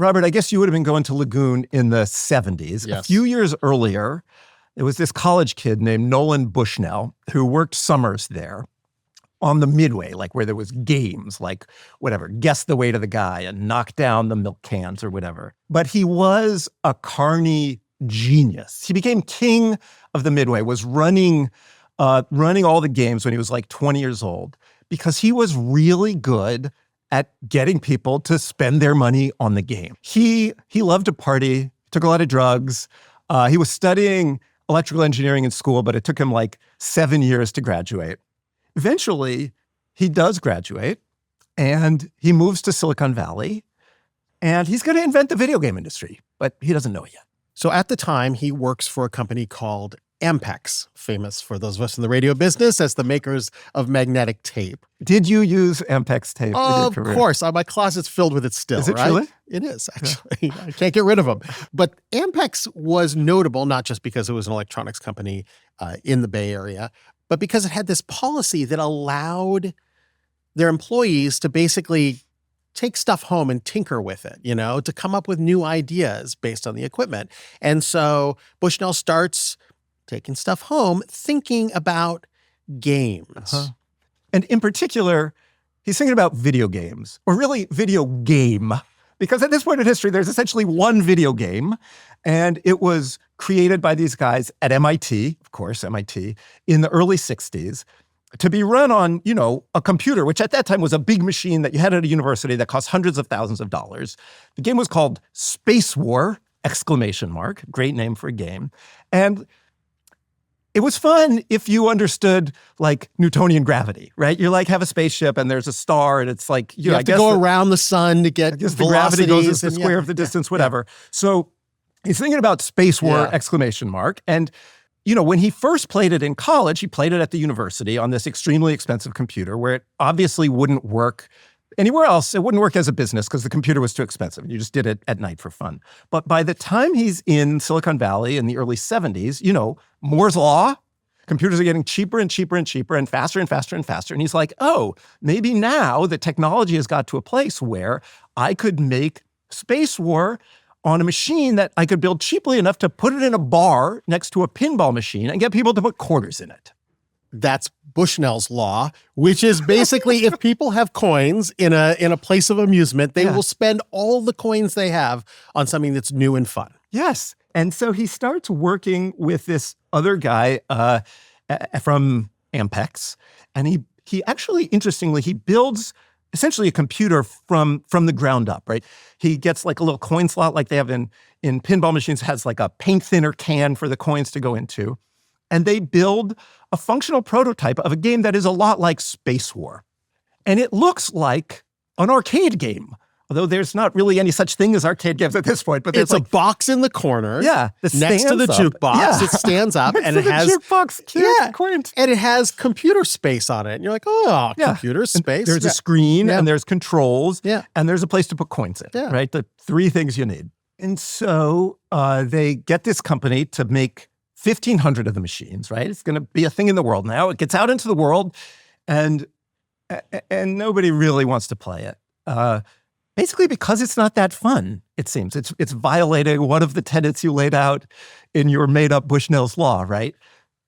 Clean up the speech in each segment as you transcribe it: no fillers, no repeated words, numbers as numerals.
Robert, I guess you would have been going to Lagoon in the 70s. Yes. A few years earlier, there was this college kid named Nolan Bushnell who worked summers there on the Midway, like where there was games, like whatever, guess the weight of the guy and knock down the milk cans or whatever. But he was a carny genius. He became king of the Midway, was running all the games when he was like 20 years old because he was really good at getting people to spend their money on the game. He loved to party, took a lot of drugs. He was studying electrical engineering in school, but it took him like 7 years to graduate. Eventually, he does graduate, and he moves to Silicon Valley, and he's going to invent the video game industry, but he doesn't know it yet. So at the time, he works for a company called Ampex, famous for those of us in the radio business as the makers of magnetic tape. Did you use Ampex tape? Of course. My closet's filled with it still, Is it right? really? It is, actually. Yeah. I can't get rid of them. But Ampex was notable, not just because it was an electronics company in the Bay Area, but because it had this policy that allowed their employees to basically take stuff home and tinker with it, to come up with new ideas based on the equipment. And so Bushnell starts taking stuff home, thinking about games. Uh-huh. And in particular, he's thinking about video games, or really video game, because at this point in history, there's essentially one video game, and it was created by these guys at MIT, of course, MIT, in the early 60s, to be run on, a computer, which at that time was a big machine that you had at a university that cost hundreds of thousands of dollars. The game was called Space War, ! Great name for a game. And it was fun if you understood like Newtonian gravity, right? You like have a spaceship and there's a star and it's like, you have to go around the sun to get the gravity goes as the square of the distance, whatever. Yeah. So he's thinking about Space War! ! And when he first played it in college, he played it at the university on this extremely expensive computer where it obviously wouldn't work anywhere else. It wouldn't work as a business because the computer was too expensive. You just did it at night for fun. But by the time he's in Silicon Valley in the early 70s, Moore's Law, computers are getting cheaper and cheaper and cheaper and faster and faster and faster. And he's like, oh, maybe now the technology has got to a place where I could make Space War on a machine that I could build cheaply enough to put it in a bar next to a pinball machine and get people to put quarters in it. That's Bushnell's law, which is basically if people have coins in a place of amusement, they will spend all the coins they have on something that's new and fun. Yes. And so he starts working with this other guy from Ampex. And he actually, interestingly, he builds essentially a computer from the ground up, right? He gets like a little coin slot like they have in pinball machines, has like a paint thinner can for the coins to go into. And they build a functional prototype of a game that is a lot like Space War. And it looks like an arcade game, although there's not really any such thing as arcade games at this point. But it's a box in the corner next to the jukebox. Yeah. It stands up and it has... jukebox, cute, quaint. And it has computer space on it. And you're like, computer space. And there's a screen and there's controls and there's a place to put coins in, right? The three things you need. And so they get this company to make 1,500 of the machines, right? It's going to be a thing in the world now. It gets out into the world, and nobody really wants to play it. Basically because it's not that fun, it seems. It's violating one of the tenets you laid out in your made-up Bushnell's law, right?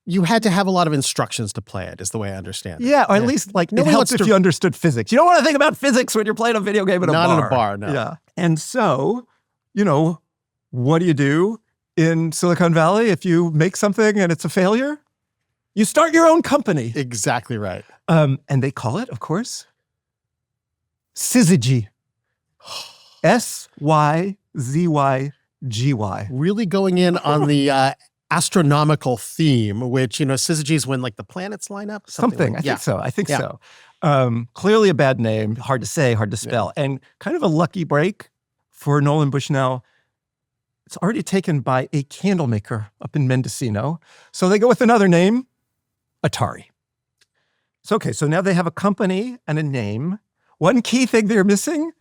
You had to have a lot of instructions to play it, is the way I understand it. Yeah, or at least it helps if you understood physics. You don't want to think about physics when you're playing a video game in a bar. Not in a bar, no. Yeah. And so, what do you do in Silicon Valley if you make something and it's a failure? You start your own company. Exactly right. And they call it, of course, Syzygy. Syzygy. Really going in on the astronomical theme, which, Syzygy is when like the planets line up. Something. I think so. Clearly a bad name, hard to say, hard to spell, and kind of a lucky break for Nolan Bushnell. It's already taken by a candle maker up in Mendocino. So they go with another name, Atari. So now they have a company and a name. One key thing they're missing,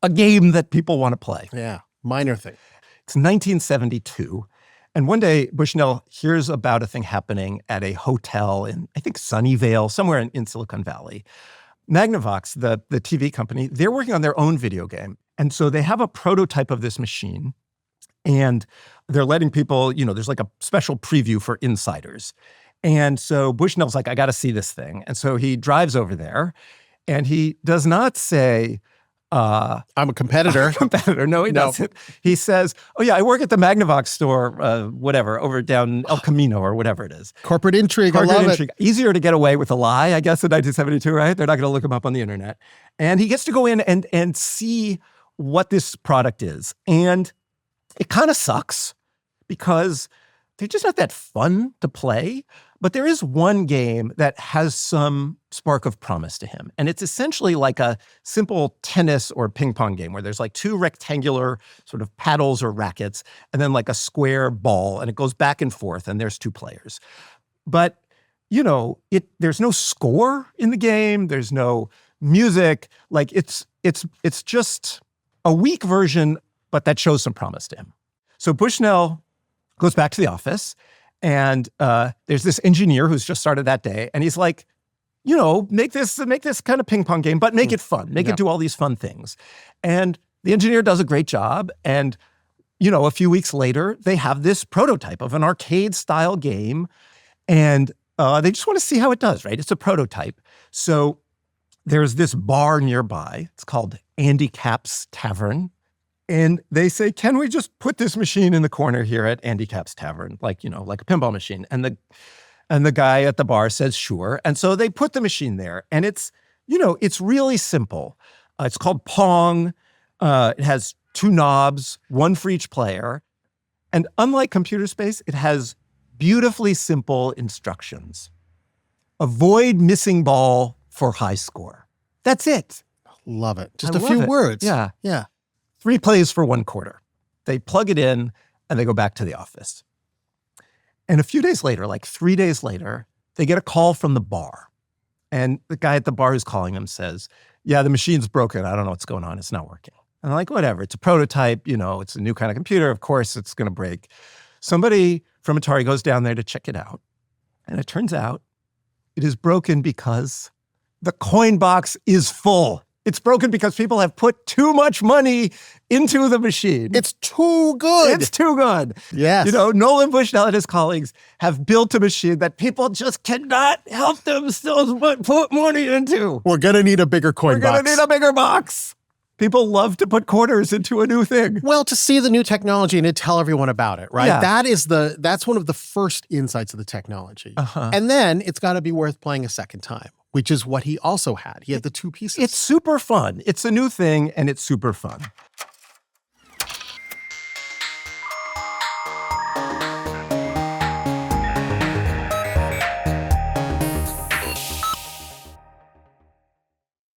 a game that people want to play. Yeah, minor thing. It's 1972. And one day, Bushnell hears about a thing happening at a hotel in, I think, Sunnyvale, somewhere in Silicon Valley. Magnavox, the TV company, they're working on their own video game. And so they have a prototype of this machine, and they're letting people, there's like a special preview for insiders. And so Bushnell's like, I got to see this thing. And so he drives over there, and he does not say, I'm a competitor. No, he doesn't. He says, oh yeah, I work at the Magnavox store, whatever, over down El Camino or whatever it is. Corporate intrigue. I love it. Easier to get away with a lie, I guess, in 1972, right? They're not going to look him up on the internet. And he gets to go in and see what this product is. And it kind of sucks because they're just not that fun to play. But there is one game that has some spark of promise to him. And it's essentially like a simple tennis or ping pong game where there's like two rectangular sort of paddles or rackets and then like a square ball, and it goes back and forth, and there's two players. But, there's no score in the game. There's no music. Like it's just a weak version, but that shows some promise to him. So Bushnell goes back to the office, and there's this engineer who's just started that day, and he's like, make this kind of ping pong game, but make it fun. Make it do all these fun things. And the engineer does a great job. And, a few weeks later, they have this prototype of an arcade-style game, and they just want to see how it does, right? It's a prototype. So there's this bar nearby. It's called Andy Cap's Tavern. And they say, can we just put this machine in the corner here at Andy Cap's Tavern, like a pinball machine? And the guy at the bar says, sure. And so they put the machine there. And it's really simple. It's called Pong. It has two knobs, one for each player. And unlike Computer Space, it has beautifully simple instructions. Avoid missing ball for high score. That's it. Love it. Just a few words. Yeah. Yeah. 3 plays for 1 quarter. They plug it in and they go back to the office. And a few days later, like 3 days later, they get a call from the bar. And the guy at the bar who's calling them says, yeah, the machine's broken. I don't know what's going on. It's not working. And I'm like, whatever. It's a prototype. It's a new kind of computer. Of course, it's going to break. Somebody from Atari goes down there to check it out. And it turns out it is broken because the coin box is full. It's broken because people have put too much money into the machine. It's too good. It's too good. Yes. Nolan Bushnell and his colleagues have built a machine that people just cannot help themselves but put money into. We're going to need a bigger coin box. We're going to need a bigger box. People love to put quarters into a new thing. Well, to see the new technology and to tell everyone about it, right? Yeah. That's one of the first insights of the technology. Uh-huh. And then it's got to be worth playing a second time, which is what he also had. He had the two pieces. It's super fun. It's a new thing, and it's super fun.